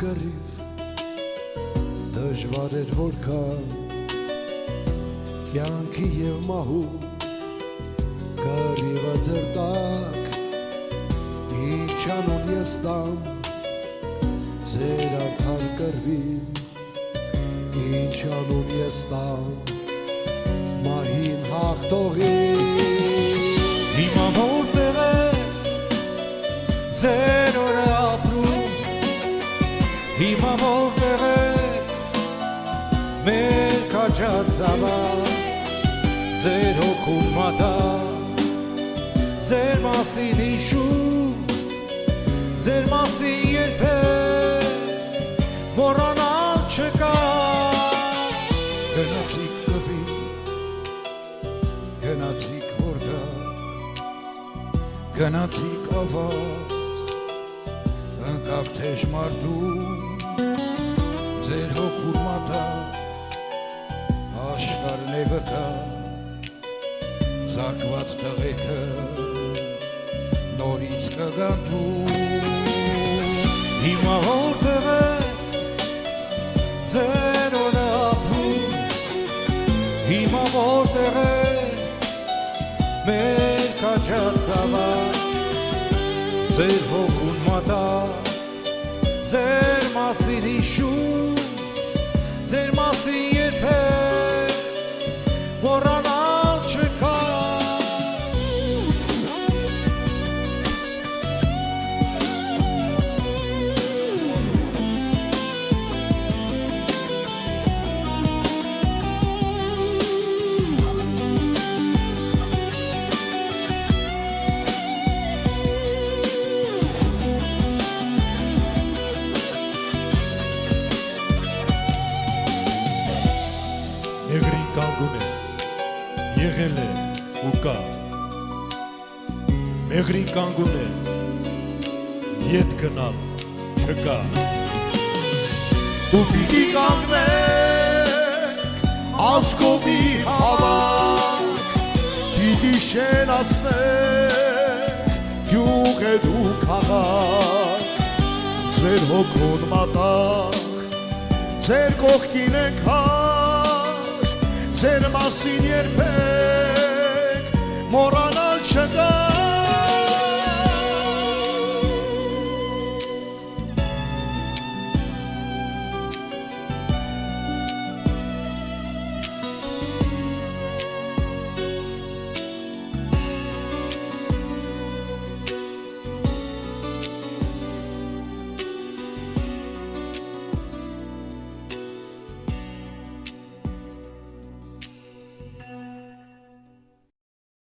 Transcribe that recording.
կռիվ դժվար էր որքան կյանքի և մահու կռիվը ձեր տակ ինչ անուն ես տամ ձեր արդար կռվին ինչ անուն ես տամ մահին հաղթողին հիմա որտեղ է ձեր օրը ապրում հիմա որտեղ է մեր քաջած զավակ ձեր հոգուն մատաղ ձեր մասին հիշում ձեր մասին երբեք մոռանալ չկա գնացիք կռիվ գնացիք որ գա գնացիք ավար ընկավ թեժ մարդու ձեր հոգուր մատա աշխարհն է վկա զարկված տղեկը նորից կգան դու հիմա որտեղ է ձեր օրը ապրում հիմա որտեղ է մեր քաջած զավակ ձեր հոգուն մատաղ ձեր մասին հիշում ձեր մասին երբեք մոռանալ չկա Մեղրին կանգուն է, եղել է ու կա Մեղրին կանգուն է, ետ գնալ չկա ու պիտի կանգնեք ազգովի հավաք պիտի շենացնեք գյուղեր ու քաղաք ձեր հոգուն մատաղ ձեր կողքին ենք ձեր մասին երբեք մոռանալ չկա